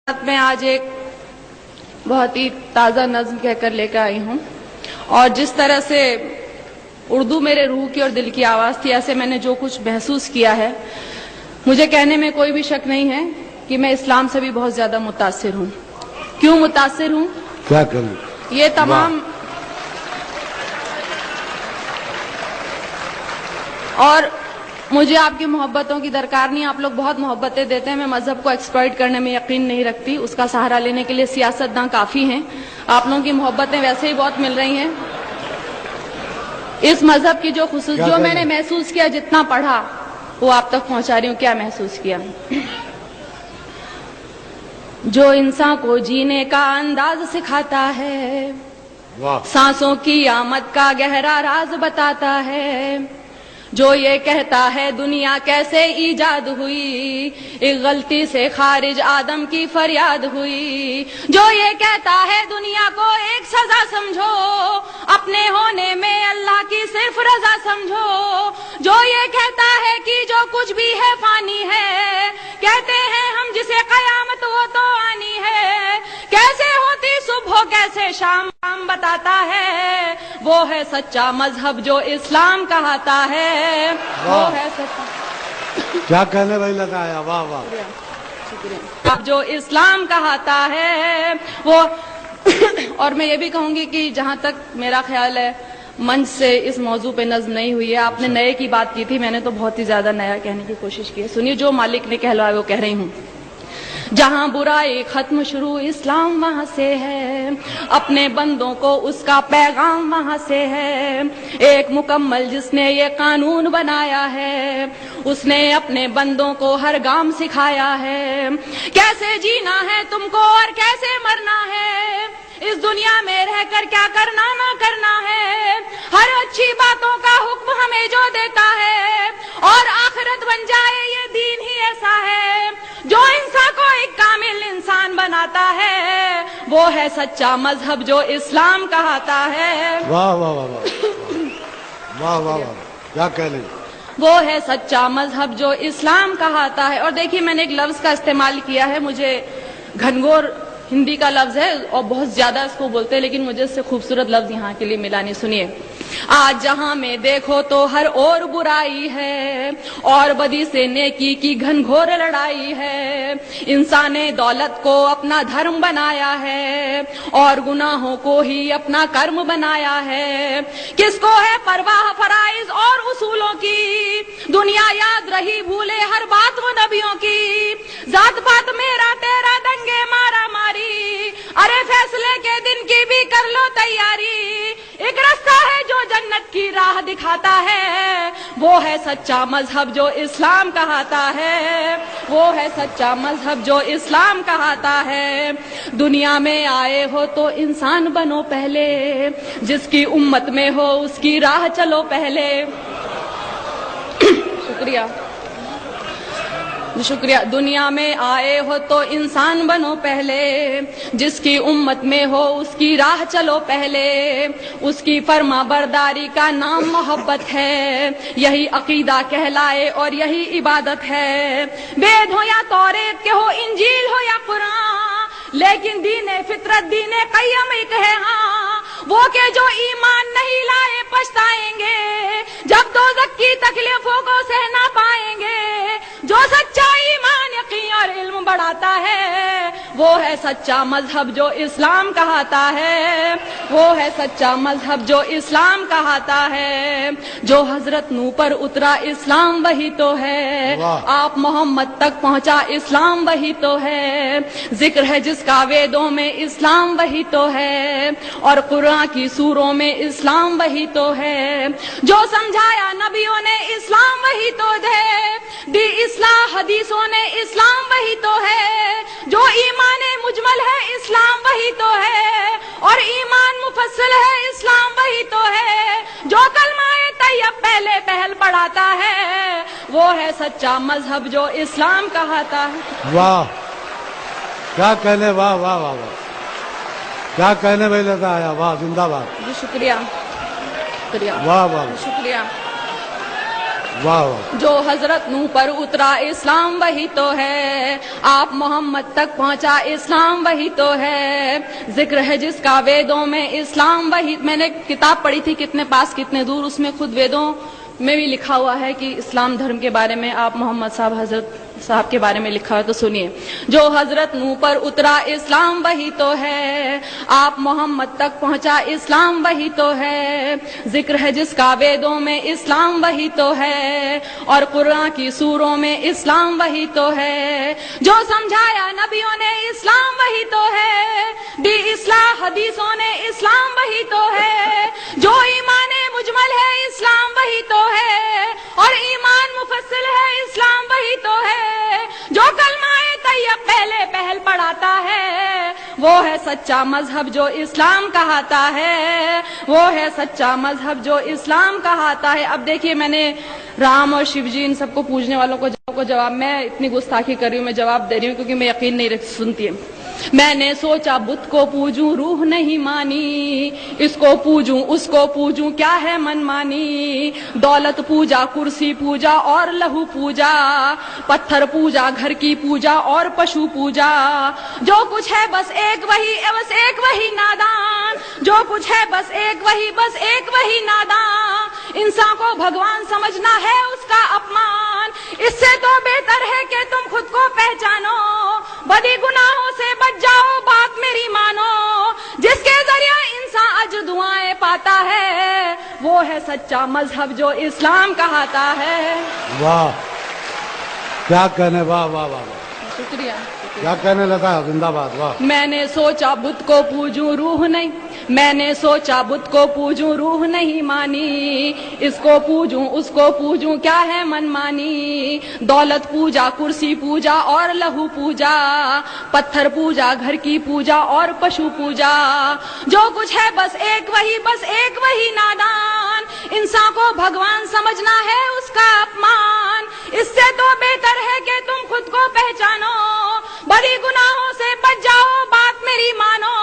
میں آج ایک بہت ہی تازہ نظم کہہ کر لے کر آئی ہوں، اور جس طرح سے اردو میرے روح کی اور دل کی آواز تھی، ایسے میں نے جو کچھ محسوس کیا ہے، مجھے کہنے میں کوئی بھی شک نہیں ہے کہ میں اسلام سے بھی بہت زیادہ متاثر ہوں۔ کیوں متاثر ہوں؟ کیا کروں؟ یہ تمام اور مجھے آپ کی محبتوں کی درکار نہیں، آپ لوگ بہت محبتیں دیتے ہیں، میں مذہب کو ایکسپلائٹ کرنے میں یقین نہیں رکھتی، اس کا سہارا لینے کے لیے سیاستداں کافی ہیں، آپ لوگوں کی محبتیں ویسے ہی بہت مل رہی ہیں۔ اس مذہب کی جو جو میں نے محسوس کیا، جتنا پڑھا وہ آپ تک پہنچا رہی ہوں۔ کیا محسوس کیا؟ جو انسان کو جینے کا انداز سکھاتا ہے، سانسوں کی آمد کا گہرا راز بتاتا ہے، جو یہ کہتا ہے دنیا کیسے ایجاد ہوئی، ایک غلطی سے خارج آدم کی فریاد ہوئی، جو یہ کہتا ہے دنیا کو ایک سزا سمجھو، اپنے ہونے میں اللہ کی صرف رضا سمجھو، جو یہ کہتا ہے کہ جو کچھ بھی ہے فانی ہے، کہتے ہیں ہم جسے قیامت وہ تو آنی ہے، کیسے ہوتی صبح کیسے شام بتاتا ہے، وہ ہے سچا مذہب جو اسلام کہاتا ہے، وہ ہے سچا۔ کیا کہنے بھائی لگایا، واہ واہ، شکریہ۔ اب جو اسلام کہاتا ہے وہ اور میں یہ بھی کہوں گی کہ جہاں تک میرا خیال ہے منچ سے اس موضوع پہ نظم نہیں ہوئی ہے، آپ نے نئے کی بات کی تھی، میں نے تو بہت ہی زیادہ نیا کہنے کی کوشش کی ہے۔ سنیے، جو مالک نے کہلوایا وہ کہہ رہی ہوں۔ جہاں برائی ختم شروع اسلام وہاں سے ہے، اپنے بندوں کو اس کا پیغام وہاں سے ہے، ایک مکمل جس نے یہ قانون بنایا ہے، اس نے اپنے بندوں کو ہر گام سکھایا ہے، کیسے جینا ہے تم کو اور کیسے مرنا ہے، اس دنیا میں رہ کر کیا کرنا نہ کرنا ہے، ہر اچھی باتوں کا حکم ہمیں جو دیتا ہے، اور آخرت بن جائے یہ دین ہی ایسا ہے جو انسان کو ایک کامل انسان بناتا ہے، وہ ہے سچا مذہب جو اسلام کہاتا ہے۔ واہ واہ واہ واہ واہ واہ، کیا کہنے، وہ ہے سچا مذہب جو اسلام کہاتا ہے۔ اور دیکھیے، میں نے ایک لفظ کا استعمال کیا ہے، مجھے گھنگور ہندی کا لفظ ہے اور بہت زیادہ اس کو بولتے ہیں، لیکن مجھے اس سے خوبصورت لفظ یہاں کے لیے ملا نہیں۔ سنیے، آج جہاں میں دیکھو تو ہر اور برائی ہے، اور بدی سے نیکی کی گھنگھور لڑائی ہے، انسان نے دولت کو اپنا دھرم بنایا ہے، اور گناہوں کو ہی اپنا کرم بنایا ہے، کس کو ہے پرواہ فرائض اور اصولوں کی، دنیا یاد رہی بھولے ہر بات وہ نبیوں کی، ذات پات میرا تیرا دنگے مارا ماری، ارے فیصلے کے دن کی بھی کر لو تیاری، ایک راستہ ہے جو جنت کی راہ دکھاتا ہے، وہ ہے سچا مذہب جو اسلام کہاتا ہے، وہ ہے سچا مذہب جو اسلام کہاتا ہے۔ دنیا میں آئے ہو تو انسان بنو پہلے، جس کی امت میں ہو اس کی راہ چلو پہلے۔ شکریہ۔ دنیا میں آئے ہو تو انسان بنو پہلے، جس کی امت میں ہو اس کی راہ چلو پہلے، اس کی فرما برداری کا نام محبت ہے، یہی عقیدہ کہلائے اور یہی عبادت ہے، وید ہو یا توریت کے ہو، انجیل ہو یا قرآن، لیکن دین فطرت دین قیم ایک ہے، ہاں وہ کہ جو ایمان نہیں لائے پچھتائیں گے، جب دوزخ کی تکلیفوں کو سہ نہ پائیں گے، جو سچا ایمان یقین اور علم بڑھاتا ہے، وہ ہے سچا مذہب جو اسلام کہاتا ہے، وہ ہے سچا مذہب جو اسلام کہاتا ہے، جو حضرت نوح پر اترا اسلام وہی تو ہے، آپ محمد تک پہنچا اسلام وہی تو ہے، ذکر ہے جس کا ویدوں میں اسلام وہی تو ہے، اور قرآن کی سوروں میں اسلام وہی تو ہے، جو سمجھایا نبیوں نے اسلام وہی تو ہے، دی اصلاح حدیثوں نے اسلام وہی تو ہے، جو ایمان مجمل ہے اسلام وہی تو ہے، اور ایمان مفصل ہے اسلام وہی تو ہے، جو کلمہ طیب پہلے پہل پڑھاتا ہے، وہ ہے سچا مذہب جو اسلام کہاتا ہے۔ واہ، کیا کہنے، واہ واہ واہ واہ، کیا کہنے بھائی لگایا، واہ، زندہ باد۔ جی شکریہ، شکریہ، واہ واہ، شکریہ۔ واہ واہ. جو حضرت نوح پر اترا اسلام وہی تو ہے، آپ محمد تک پہنچا اسلام وہی تو ہے، ذکر ہے جس کا ویدوں میں اسلام وہی. میں نے کتاب پڑھی تھی کتنے پاس کتنے دور، اس میں خود ویدوں میں بھی لکھا ہوا ہے کہ اسلام دھرم کے بارے میں آپ محمد صاحب حضرت صاحب کے بارے میں لکھا ہے. تو سنیے. جو حضرت نوح پر اترا اسلام وہی تو ہے، آپ محمد تک پہنچا اسلام وہی تو ہے، ذکر ہے جس کا ویدوں میں اسلام وہی تو ہے، اور قرآن کی سوروں میں اسلام وہی تو ہے، جو سمجھایا نبیوں نے اسلام وہی تو ہے، دی اصلاح حدیثوں نے اسلام وہی تو ہے، جو ایمان مجمل ہے اسلام وہی تو ہے، اور ایمان مفصل ہے اسلام وہی تو ہے، جو کلمہ طیب پہلے پہل پڑھاتا ہے، وہ ہے سچا مذہب جو اسلام کہاتا ہے، وہ ہے سچا مذہب جو اسلام کہاتا ہے. اب دیکھیے میں نے رام اور شیو جی ان سب کو پوجنے والوں کو جواب، میں اتنی گستاخی کر رہی ہوں، میں جواب دے رہی ہوں کیونکہ میں یقین نہیں سنتی ہے. میں نے سوچا بت کو پوجوں روح نہیں مانی، اس کو پوجوں اس کو پوجوں کیا ہے من مانی، دولت پوجا کرسی پوجا اور لہو پوجا، پتھر پوجا گھر کی پوجا اور پشو پوجا، جو کچھ ہے بس ایک وہی نادان، جو کچھ ہے بس ایک وہی نادان، انسان کو بھگوان سمجھنا ہے اس کا اپمان، اس سے تو بہتر ہے کہ تم خود کو پہچانو، بدی گناہوں سے بچ جاؤ بات میری مانو، جس کے ذریعہ انسان اجر دعائیں پاتا ہے، وہ ہے سچا مذہب جو اسلام کہاتا ہے. واہ کیا کہنے. واہ واہ واہ واہ. شکریہ. کیا کہنے لگا. زندہ باد. واہ. میں نے سوچا بت کو پوجوں روح نہیں، میں نے سوچا بت کو پوجوں روح نہیں مانی، اس کو پوجوں اس کو پوجوں کیا ہے من مانی، دولت پوجا کرسی پوجا اور لہو پوجا، پتھر پوجا گھر کی پوجا اور پشو پوجا، جو کچھ ہے بس ایک وہی نادان، انسان کو بھگوان سمجھنا ہے اس کا اپمان، اس سے تو بہتر ہے کہ تم خود کو پہچانو، بڑی گناہوں سے بچ جاؤ بات میری مانو،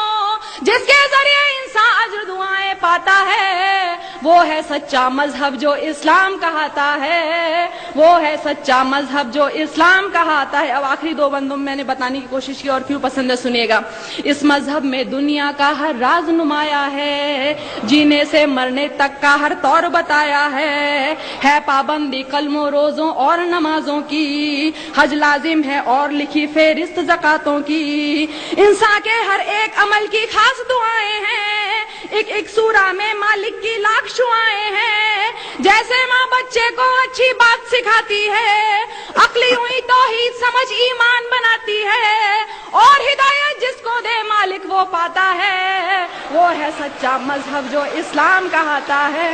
جس کے ذریعے انسان اجر دعائیں پاتا ہے، وہ ہے سچا مذہب جو اسلام کہاتا ہے، وہ ہے سچا مذہب جو اسلام کہاتا ہے. اب آخری دو بندوں میں نے بتانے کی کوشش کی اور کیوں پسند ہے سنیے گا. اس مذہب میں دنیا کا ہر راز نمایا ہے، جینے سے مرنے تک کا ہر طور بتایا ہے پابندی کلموں روزوں اور نمازوں کی، حج لازم ہے اور لکھی فہرست زکاتوں کی، انسان کے ہر ایک عمل کی خاص دعائیں ہیں، ایک ایک سورہ میں مالک کی لاکھ شعائیں ہیں، جیسے ماں بچے کو اچھی بات سکھاتی ہے، عقلی ہوئی توحید سمجھ ایمان بناتی ہے، اور ہدایت جس کو دے مالک وہ پاتا ہے، وہ ہے سچا مذہب جو اسلام کہاتا ہے.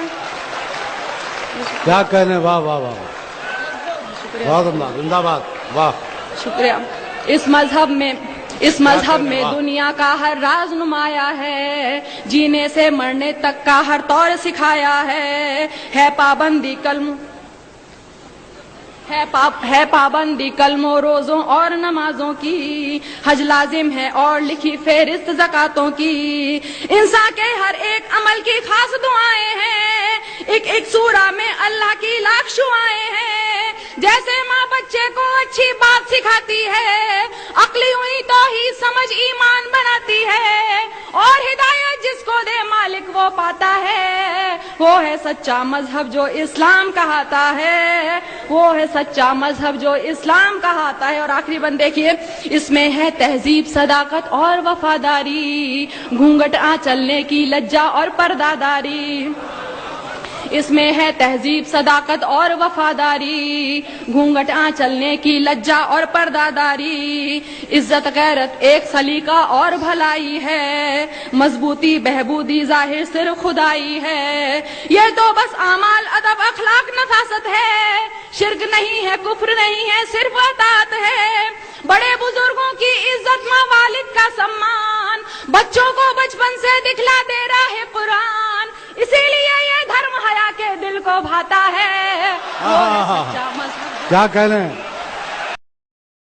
کیا کہنے. واہ واہ واہ. بہت عمدہ. زندہ باد. واہ. شکریہ. اس مذہب میں دنیا کا ہر راز نمایا ہے، جینے سے مرنے تک کا ہر طور سکھایا ہے پابندی پابندی کلموں روزوں اور نمازوں کی، حج لازم ہے اور لکھی فہرست زکاتوں کی، انسان کے ہر ایک عمل کی خاص دعائیں ہیں، ایک ایک سورہ میں اللہ کی لاکھ شعائیں ہیں، جیسے ماں بچے کو اچھی بات سکھاتی ہے، عقلی ہوئی توحید سمجھ ایمان بناتی ہے، اور ہدایت جس کو دے مالک وہ پاتا ہے، وہ ہے سچا مذہب جو اسلام کہاتا ہے، وہ ہے سچا مذہب جو اسلام کہاتا ہے. اور آخری بند دیکھیے. اس میں ہے تہذیب صداقت اور وفاداری، گھونگھٹ چلنے کی لجا اور پرداداری، اس میں ہے تہذیب صداقت اور وفاداری، گھونگھٹ چلنے کی لجا اور پرداداری، عزت غیرت ایک سلیقہ اور بھلائی ہے، مضبوطی بہبودی ظاہر صرف خدائی ہے، یہ تو بس اعمال ادب اخلاق نفاست ہے، شرک نہیں ہے کفر نہیں ہے صرف اطاعت ہے، بڑے بزرگوں کی عزت ماں والد کا سمان، بچوں کو بچپن سے دکھلا دے رہا ہے قرآن، اسی لیے یہ دھرم حیا کے دل کو بھاتا ہے، وہ ہے سچا مذہب. کیا کہنے.